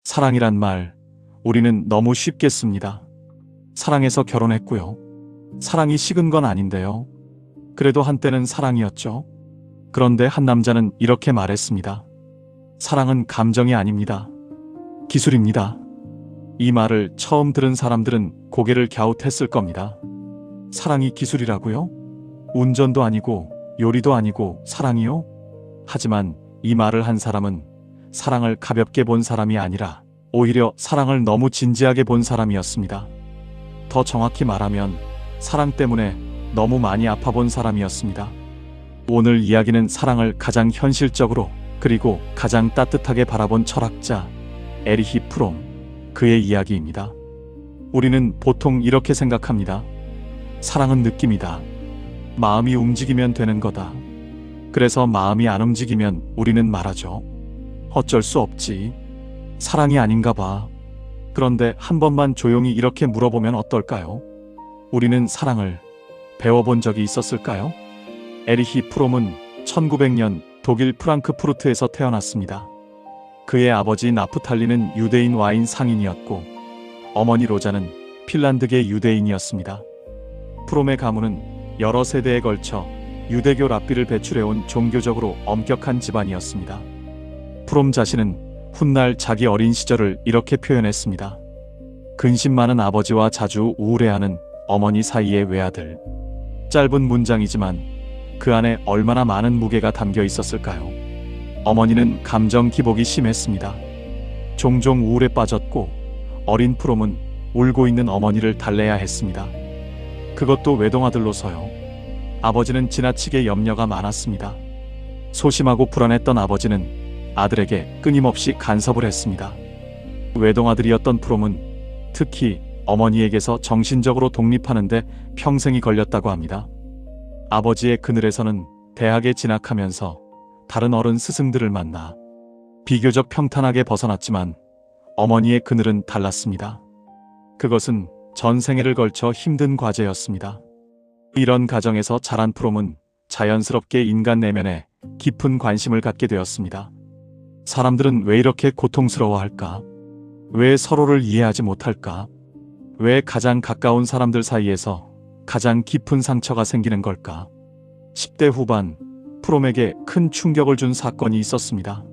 사랑이란 말, 우리는 너무 쉽게 씁니다. 사랑해서 결혼했고요. 사랑이 식은 건 아닌데요. 그래도 한때는 사랑이었죠. 그런데 한 남자는 이렇게 말했습니다. 사랑은 감정이 아닙니다. 기술입니다. 이 말을 처음 들은 사람들은 고개를 갸웃했을 겁니다. 사랑이 기술이라고요? 운전도 아니고 요리도 아니고 사랑이요? 하지만 이 말을 한 사람은 사랑을 가볍게 본 사람이 아니라 오히려 사랑을 너무 진지하게 본 사람이었습니다. 더 정확히 말하면 사랑 때문에 너무 많이 아파본 사람이었습니다. 오늘 이야기는 사랑을 가장 현실적으로 그리고 가장 따뜻하게 바라본 철학자 에리히 프롬, 그의 이야기입니다. 우리는 보통 이렇게 생각합니다. 사랑은 느낌이다. 마음이 움직이면 되는 거다. 그래서 마음이 안 움직이면 우리는 말하죠. 어쩔 수 없지. 사랑이 아닌가 봐. 그런데 한 번만 조용히 이렇게 물어보면 어떨까요? 우리는 사랑을 배워본 적이 있었을까요? 에리히 프롬은 1900년 독일 프랑크푸르트에서 태어났습니다. 그의 아버지 나프탈리는 유대인 와인 상인이었고 어머니 로자는 핀란드계 유대인이었습니다. 프롬의 가문은 여러 세대에 걸쳐 유대교 랍비를 배출해온 종교적으로 엄격한 집안이었습니다. 프롬 자신은 훗날 자기 어린 시절을 이렇게 표현했습니다. 근심 많은 아버지와 자주 우울해하는 어머니 사이의 외아들. 짧은 문장이지만 그 안에 얼마나 많은 무게가 담겨 있었을까요? 어머니는 감정 기복이 심했습니다. 종종 우울에 빠졌고 어린 프롬은 울고 있는 어머니를 달래야 했습니다. 그것도 외동아들로서요. 아버지는 지나치게 염려가 많았습니다. 소심하고 불안했던 아버지는 아들에게 끊임없이 간섭을 했습니다. 외동아들이었던 프롬은 특히 어머니에게서 정신적으로 독립하는데 평생이 걸렸다고 합니다. 아버지의 그늘에서는 대학에 진학하면서 다른 어른 스승들을 만나 비교적 평탄하게 벗어났지만 어머니의 그늘은 달랐습니다. 그것은 전생애를 걸쳐 힘든 과제였습니다. 이런 가정에서 자란 프롬은 자연스럽게 인간 내면에 깊은 관심을 갖게 되었습니다. 사람들은 왜 이렇게 고통스러워할까? 왜 서로를 이해하지 못할까? 왜 가장 가까운 사람들 사이에서 가장 깊은 상처가 생기는 걸까? 10대 후반, 프롬에게 큰 충격을 준 사건이 있었습니다.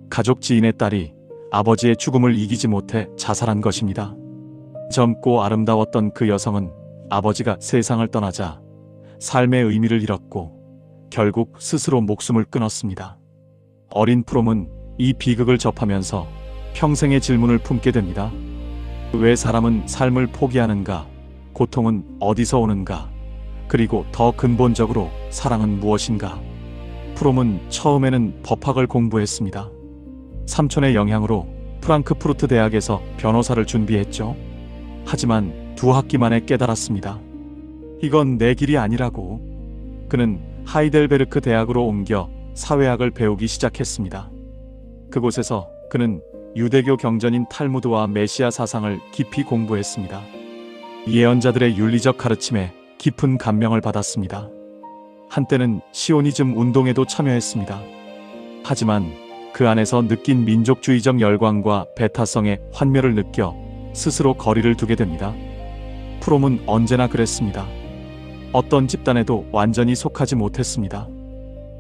가족 지인의 딸이 아버지의 죽음을 이기지 못해 자살한 것입니다. 젊고 아름다웠던 그 여성은 아버지가 세상을 떠나자 삶의 의미를 잃었고 결국 스스로 목숨을 끊었습니다. 어린 프롬은 이 비극을 접하면서 평생의 질문을 품게 됩니다. 왜 사람은 삶을 포기하는가? 고통은 어디서 오는가? 그리고 더 근본적으로 사랑은 무엇인가? 프롬은 처음에는 법학을 공부했습니다. 삼촌의 영향으로 프랑크푸르트 대학에서 변호사를 준비했죠. 하지만 2학기 만에 깨달았습니다. 이건 내 길이 아니라고. 그는 하이델베르크 대학으로 옮겨 사회학을 배우기 시작했습니다. 그곳에서 그는 유대교 경전인 탈무드와 메시아 사상을 깊이 공부했습니다. 예언자들의 윤리적 가르침에 깊은 감명을 받았습니다. 한때는 시오니즘 운동에도 참여했습니다. 하지만 그 안에서 느낀 민족주의적 열광과 배타성의 환멸을 느껴 스스로 거리를 두게 됩니다. 프롬은 언제나 그랬습니다. 어떤 집단에도 완전히 속하지 못했습니다.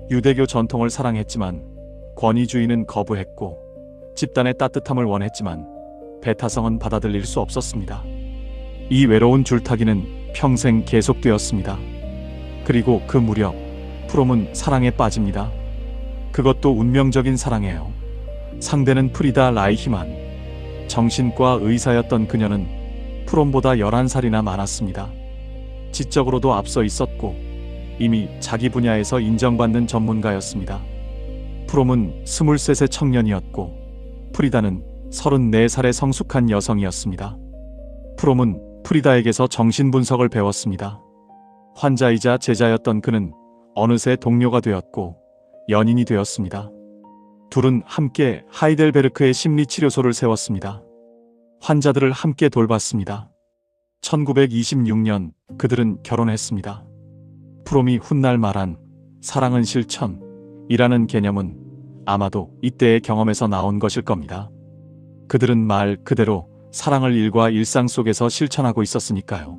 유대교 전통을 사랑했지만 권위주의는 거부했고 집단의 따뜻함을 원했지만 배타성은 받아들일 수 없었습니다. 이 외로운 줄타기는 평생 계속되었습니다. 그리고 그 무렵 프롬은 사랑에 빠집니다. 그것도 운명적인 사랑이에요. 상대는 프리다 라이히만. 정신과 의사였던 그녀는 프롬보다 11살이나 많았습니다. 지적으로도 앞서 있었고 이미 자기 분야에서 인정받는 전문가였습니다. 프롬은 23세 청년이었고 프리다는 34살의 성숙한 여성이었습니다. 프롬은 프리다에게서 정신분석을 배웠습니다. 환자이자 제자였던 그는 어느새 동료가 되었고 연인이 되었습니다. 둘은 함께 하이델베르크의 심리치료소를 세웠습니다. 환자들을 함께 돌봤습니다. 1926년 그들은 결혼했습니다. 프롬이 훗날 말한 사랑은 실천이라는 개념은 아마도 이때의 경험에서 나온 것일 겁니다. 그들은 말 그대로 사랑을 일과 일상 속에서 실천하고 있었으니까요.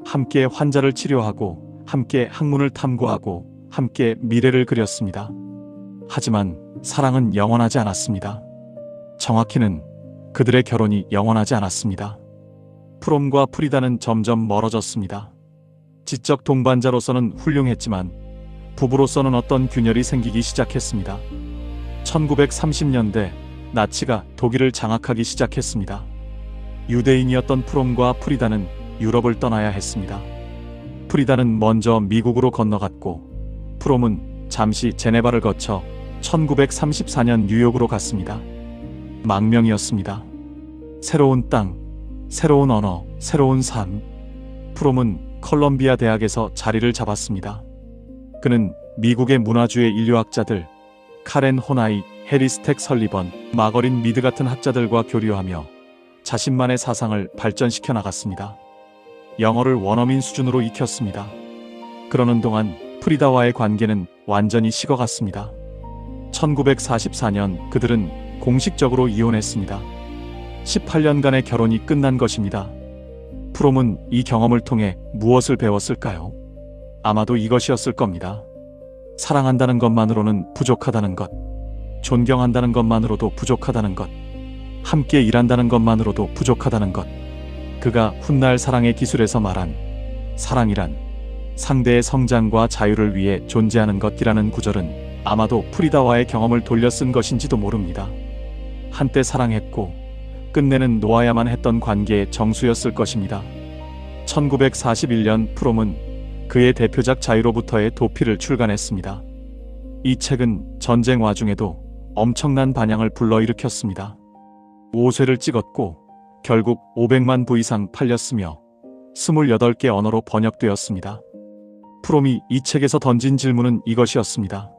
함께 환자를 치료하고 함께 학문을 탐구하고 함께 미래를 그렸습니다. 하지만 사랑은 영원하지 않았습니다. 정확히는 그들의 결혼이 영원하지 않았습니다. 프롬과 프리다는 점점 멀어졌습니다. 지적 동반자로서는 훌륭했지만 부부로서는 어떤 균열이 생기기 시작했습니다. 1930년대 나치가 독일을 장악하기 시작했습니다. 유대인이었던 프롬과 프리다는 유럽을 떠나야 했습니다. 프리다는 먼저 미국으로 건너갔고 프롬은 잠시 제네바를 거쳐 1934년 뉴욕으로 갔습니다. 망명이었습니다. 새로운 땅, 새로운 언어, 새로운 삶. 프롬은 컬럼비아 대학에서 자리를 잡았습니다. 그는 미국의 문화주의 인류학자들 카렌 호나이, 해리 스택 설리번, 마거린 미드 같은 학자들과 교류하며 자신만의 사상을 발전시켜 나갔습니다. 영어를 원어민 수준으로 익혔습니다. 그러는 동안 프리다와의 관계는 완전히 식어갔습니다. 1944년 그들은 공식적으로 이혼했습니다. 18년간의 결혼이 끝난 것입니다. 프롬은 이 경험을 통해 무엇을 배웠을까요? 아마도 이것이었을 겁니다. 사랑한다는 것만으로는 부족하다는 것, 존경한다는 것만으로도 부족하다는 것, 함께 일한다는 것만으로도 부족하다는 것. 그가 훗날 사랑의 기술에서 말한 사랑이란 상대의 성장과 자유를 위해 존재하는 것이라는 구절은 아마도 프리다와의 경험을 돌려 쓴 것인지도 모릅니다. 한때 사랑했고 끝내는 놓아야만 했던 관계의 정수였을 것입니다. 1941년 프롬은 그의 대표작 자유로부터의 도피를 출간했습니다. 이 책은 전쟁 와중에도 엄청난 반향을 불러일으켰습니다. 5쇄를 찍었고 결국 500만 부 이상 팔렸으며 28개 언어로 번역되었습니다. 프롬이 이 책에서 던진 질문은 이것이었습니다.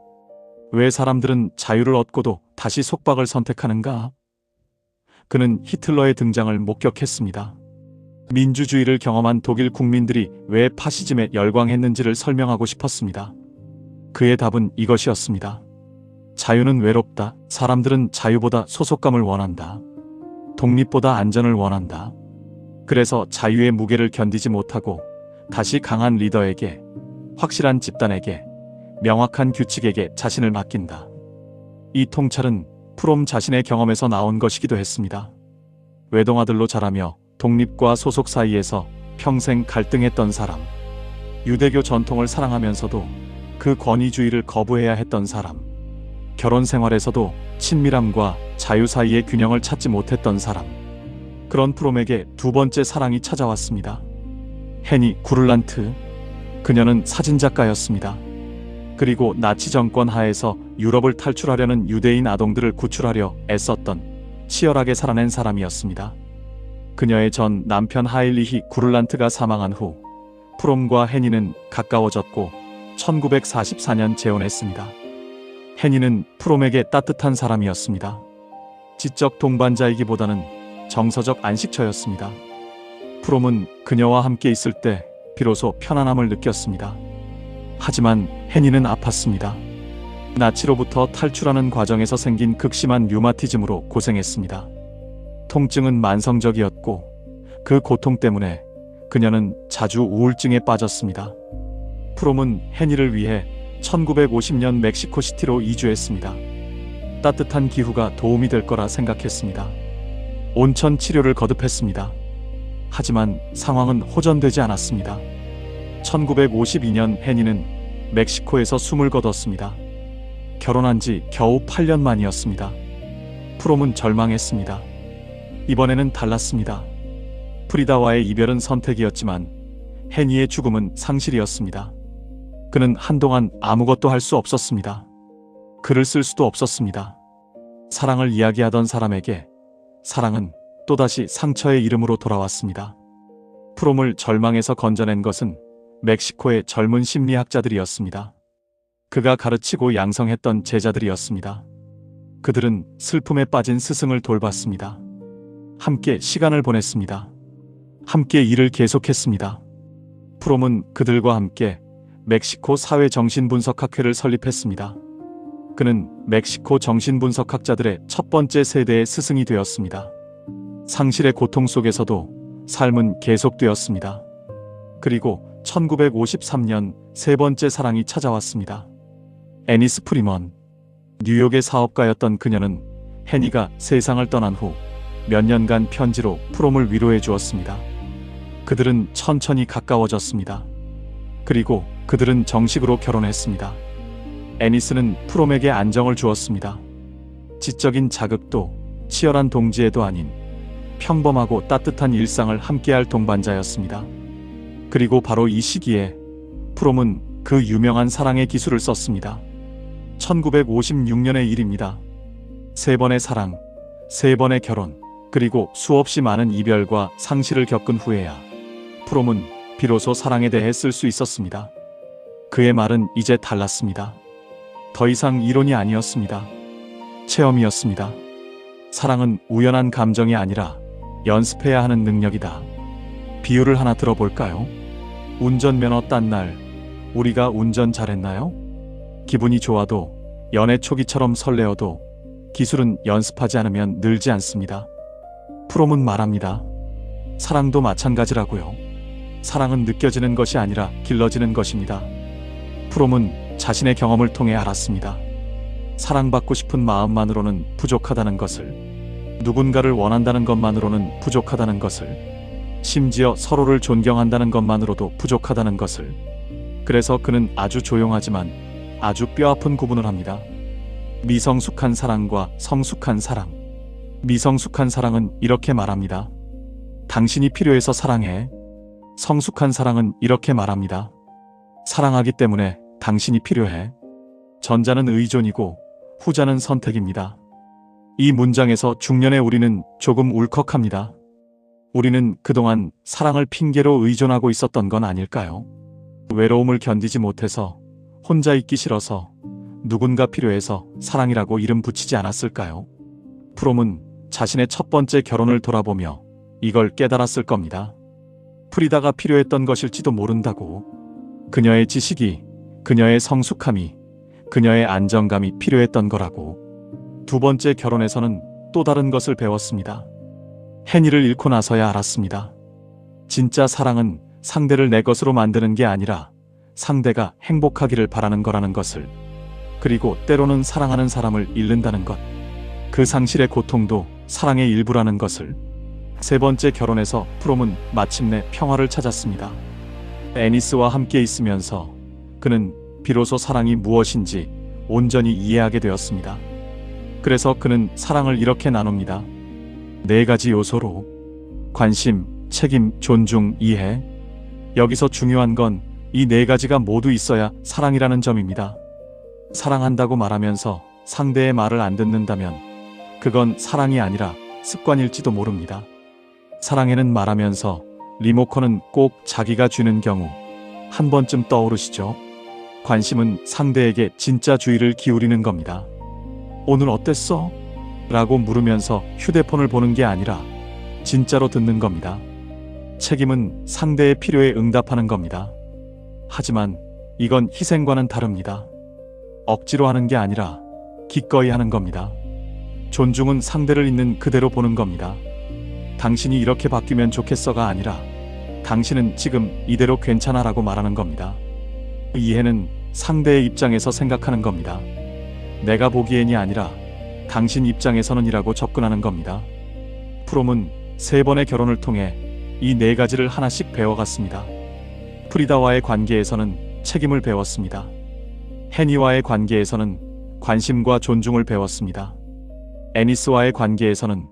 왜 사람들은 자유를 얻고도 다시 속박을 선택하는가? 그는 히틀러의 등장을 목격했습니다. 민주주의를 경험한 독일 국민들이 왜 파시즘에 열광했는지를 설명하고 싶었습니다. 그의 답은 이것이었습니다. 자유는 외롭다. 사람들은 자유보다 소속감을 원한다. 독립보다 안전을 원한다. 그래서 자유의 무게를 견디지 못하고 다시 강한 리더에게, 확실한 집단에게, 명확한 규칙에게 자신을 맡긴다. 이 통찰은 프롬 자신의 경험에서 나온 것이기도 했습니다. 외동아들로 자라며 독립과 소속 사이에서 평생 갈등했던 사람, 유대교 전통을 사랑하면서도 그 권위주의를 거부해야 했던 사람, 결혼 생활에서도 친밀함과 자유 사이의 균형을 찾지 못했던 사람. 그런 프롬에게 두 번째 사랑이 찾아왔습니다. 헤니 구를란트. 그녀는 사진작가였습니다. 그리고 나치 정권 하에서 유럽을 탈출하려는 유대인 아동들을 구출하려 애썼던 치열하게 살아낸 사람이었습니다. 그녀의 전 남편 하일리히 구를란트가 사망한 후 프롬과 헤니는 가까워졌고 1944년 재혼했습니다. 헤니는 프롬에게 따뜻한 사람이었습니다. 지적 동반자이기보다는 정서적 안식처였습니다. 프롬은 그녀와 함께 있을 때 비로소 편안함을 느꼈습니다. 하지만 헤니는 아팠습니다. 나치로부터 탈출하는 과정에서 생긴 극심한 류마티즘으로 고생했습니다. 통증은 만성적이었고 그 고통 때문에 그녀는 자주 우울증에 빠졌습니다. 프롬은 헤니를 위해 1950년 멕시코시티로 이주했습니다. 따뜻한 기후가 도움이 될 거라 생각했습니다. 온천 치료를 거듭했습니다. 하지만 상황은 호전되지 않았습니다. 1952년 헤니는 멕시코에서 숨을 거뒀습니다. 결혼한 지 겨우 8년 만이었습니다. 프롬은 절망했습니다. 이번에는 달랐습니다. 프리다와의 이별은 선택이었지만 헤니의 죽음은 상실이었습니다. 그는 한동안 아무것도 할 수 없었습니다. 글을 쓸 수도 없었습니다. 사랑을 이야기하던 사람에게 사랑은 또다시 상처의 이름으로 돌아왔습니다. 프롬을 절망에서 건져낸 것은 멕시코의 젊은 심리학자들이었습니다. 그가 가르치고 양성했던 제자들이었습니다. 그들은 슬픔에 빠진 스승을 돌봤습니다. 함께 시간을 보냈습니다. 함께 일을 계속했습니다. 프롬은 그들과 함께 멕시코 사회정신분석학회를 설립했습니다. 그는 멕시코 정신분석학자들의 첫 번째 세대의 스승이 되었습니다. 상실의 고통 속에서도 삶은 계속되었습니다. 그리고 1953년 세 번째 사랑이 찾아왔습니다. 애니스 프리먼. 뉴욕의 사업가였던 그녀는 해니가 세상을 떠난 후 몇 년간 편지로 프롬을 위로해 주었습니다. 그들은 천천히 가까워졌습니다. 그리고 그들은 정식으로 결혼했습니다. 애니스는 프롬에게 안정을 주었습니다. 지적인 자극도 치열한 동지애도 아닌 평범하고 따뜻한 일상을 함께할 동반자였습니다. 그리고 바로 이 시기에 프롬은 그 유명한 사랑의 기술을 썼습니다. 1956년의 일입니다. 세 번의 사랑, 세 번의 결혼, 그리고 수없이 많은 이별과 상실을 겪은 후에야 프롬은 비로소 사랑에 대해 쓸 수 있었습니다. 그의 말은 이제 달랐습니다. 더 이상 이론이 아니었습니다. 체험이었습니다. 사랑은 우연한 감정이 아니라 연습해야 하는 능력이다. 비유를 하나 들어볼까요? 운전면허 딴 날, 우리가 운전 잘했나요? 기분이 좋아도, 연애 초기처럼 설레어도 기술은 연습하지 않으면 늘지 않습니다. 프롬은 말합니다. 사랑도 마찬가지라고요. 사랑은 느껴지는 것이 아니라 길러지는 것입니다. 프롬은 자신의 경험을 통해 알았습니다. 사랑받고 싶은 마음만으로는 부족하다는 것을, 누군가를 원한다는 것만으로는 부족하다는 것을, 심지어 서로를 존경한다는 것만으로도 부족하다는 것을. 그래서 그는 아주 조용하지만 아주 뼈아픈 구분을 합니다. 미성숙한 사랑과 성숙한 사랑. 미성숙한 사랑은 이렇게 말합니다. 당신이 필요해서 사랑해. 성숙한 사랑은 이렇게 말합니다. 사랑하기 때문에 당신이 필요해. 전자는 의존이고 후자는 선택입니다. 이 문장에서 중년의 우리는 조금 울컥합니다. 우리는 그동안 사랑을 핑계로 의존하고 있었던 건 아닐까요? 외로움을 견디지 못해서, 혼자 있기 싫어서, 누군가 필요해서 사랑이라고 이름 붙이지 않았을까요? 프롬은 자신의 첫 번째 결혼을 돌아보며 이걸 깨달았을 겁니다. 프리다가 필요했던 것일지도 모른다고. 그녀의 지식이, 그녀의 성숙함이, 그녀의 안정감이 필요했던 거라고. 두 번째 결혼에서는 또 다른 것을 배웠습니다. 해니를 잃고 나서야 알았습니다. 진짜 사랑은 상대를 내 것으로 만드는 게 아니라 상대가 행복하기를 바라는 거라는 것을. 그리고 때로는 사랑하는 사람을 잃는다는 것. 그 상실의 고통도 사랑의 일부라는 것을. 세 번째 결혼에서 프롬은 마침내 평화를 찾았습니다. 애니스와 함께 있으면서 그는 비로소 사랑이 무엇인지 온전히 이해하게 되었습니다. 그래서 그는 사랑을 이렇게 나눕니다. 네 가지 요소로. 관심, 책임, 존중, 이해. 여기서 중요한 건 이 네 가지가 모두 있어야 사랑이라는 점입니다. 사랑한다고 말하면서 상대의 말을 안 듣는다면 그건 사랑이 아니라 습관일지도 모릅니다. 사랑에는 말하면서 리모컨은 꼭 자기가 쥐는 경우 한 번쯤 떠오르시죠? 관심은 상대에게 진짜 주의를 기울이는 겁니다. 오늘 어땠어? 라고 물으면서 휴대폰을 보는 게 아니라 진짜로 듣는 겁니다. 책임은 상대의 필요에 응답하는 겁니다. 하지만 이건 희생과는 다릅니다. 억지로 하는 게 아니라 기꺼이 하는 겁니다. 존중은 상대를 있는 그대로 보는 겁니다. 당신이 이렇게 바뀌면 좋겠어가 아니라 당신은 지금 이대로 괜찮아 라고 말하는 겁니다. 이해는 상대의 입장에서 생각하는 겁니다. 내가 보기엔이 아니라 당신 입장에서는 이라고 접근하는 겁니다. 프롬은 세 번의 결혼을 통해 이 네 가지를 하나씩 배워갔습니다. 프리다와의 관계에서는 책임을 배웠습니다. 해니와의 관계에서는 관심과 존중을 배웠습니다. 애니스와의 관계에서는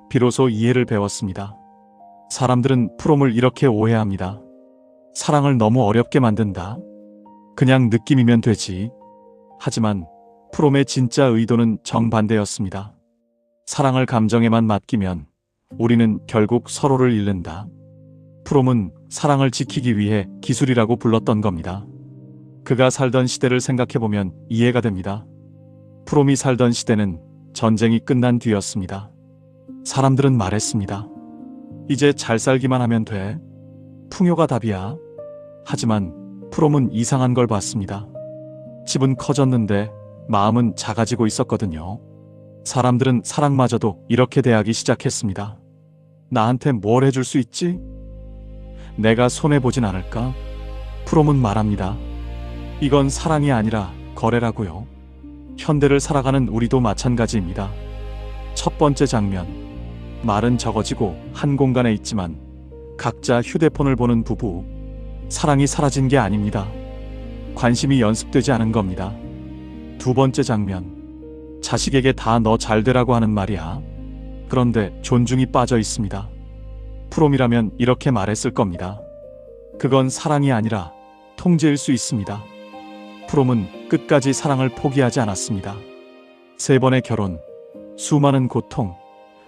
비로소 이해를 배웠습니다. 사람들은 프롬을 이렇게 오해합니다. 사랑을 너무 어렵게 만든다. 그냥 느낌이면 되지. 하지만 프롬의 진짜 의도는 정반대였습니다. 사랑을 감정에만 맡기면 우리는 결국 서로를 잃는다. 프롬은 사랑을 지키기 위해 기술이라고 불렀던 겁니다. 그가 살던 시대를 생각해보면 이해가 됩니다. 프롬이 살던 시대는 전쟁이 끝난 뒤였습니다. 사람들은 말했습니다. 이제 잘 살기만 하면 돼. 풍요가 답이야. 하지만 프롬은 이상한 걸 봤습니다. 집은 커졌는데 마음은 작아지고 있었거든요. 사람들은 사랑마저도 이렇게 대하기 시작했습니다. 나한테 뭘 해줄 수 있지? 내가 손해보진 않을까? 프롬은 말합니다. 이건 사랑이 아니라 거래라고요. 현대를 살아가는 우리도 마찬가지입니다. 첫 번째 장면. 말은 적어지고 한 공간에 있지만 각자 휴대폰을 보는 부부. 사랑이 사라진 게 아닙니다. 관심이 연습되지 않은 겁니다. 두 번째 장면. 자식에게 다 너 잘되라고 하는 말이야. 그런데 존중이 빠져 있습니다. 프롬이라면 이렇게 말했을 겁니다. 그건 사랑이 아니라 통제일 수 있습니다. 프롬은 끝까지 사랑을 포기하지 않았습니다. 세 번의 결혼, 수많은 고통,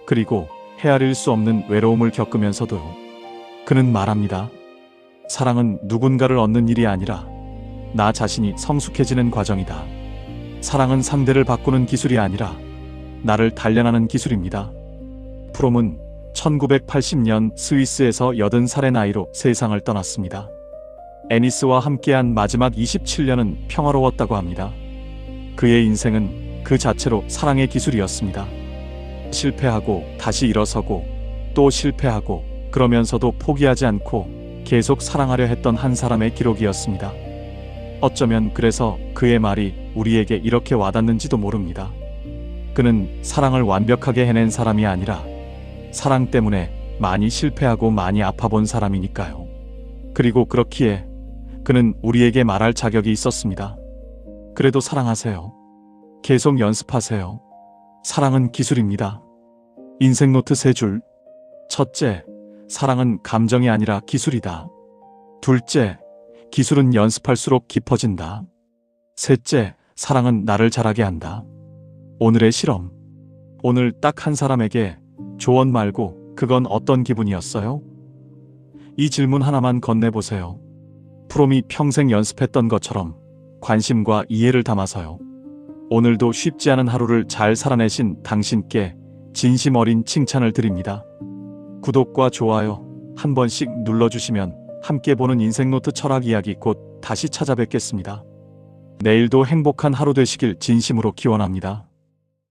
그리고 헤아릴 수 없는 외로움을 겪으면서도 그는 말합니다. 사랑은 누군가를 얻는 일이 아니라 나 자신이 성숙해지는 과정이다. 사랑은 상대를 바꾸는 기술이 아니라 나를 단련하는 기술입니다. 프롬은 1980년 스위스에서 80살의 나이로 세상을 떠났습니다. 애니스와 함께한 마지막 27년은 평화로웠다고 합니다. 그의 인생은 그 자체로 사랑의 기술이었습니다. 실패하고 다시 일어서고 또 실패하고 그러면서도 포기하지 않고 계속 사랑하려 했던 한 사람의 기록이었습니다. 어쩌면 그래서 그의 말이 우리에게 이렇게 와닿는지도 모릅니다. 그는 사랑을 완벽하게 해낸 사람이 아니라 사랑 때문에 많이 실패하고 많이 아파본 사람이니까요. 그리고 그렇기에 그는 우리에게 말할 자격이 있었습니다. 그래도 사랑하세요. 계속 연습하세요. 사랑은 기술입니다. 인생 노트 3줄. 첫째, 사랑은 감정이 아니라 기술이다. 둘째, 기술은 연습할수록 깊어진다. 셋째, 사랑은 나를 자라게 한다. 오늘의 실험. 오늘 딱 한 사람에게 조언 말고 그건 어떤 기분이었어요? 이 질문 하나만 건네보세요. 프롬이 평생 연습했던 것처럼 관심과 이해를 담아서요. 오늘도 쉽지 않은 하루를 잘 살아내신 당신께 진심 어린 칭찬을 드립니다. 구독과 좋아요 한 번씩 눌러주시면 함께 보는 인생노트 철학 이야기 곧 다시 찾아뵙겠습니다. 내일도 행복한 하루 되시길 진심으로 기원합니다.